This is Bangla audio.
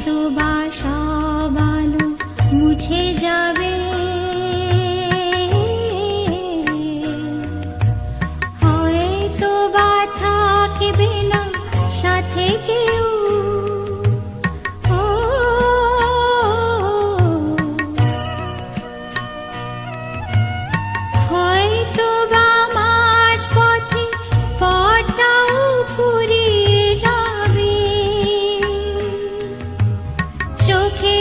হয়তো বা সব আলো মুছে যাবে, হয়তো বা থাকবে না সাথে কেউ। হয়তো বা মাঝ পথে পথটাও ফুরিয়ে যাবে, চোখে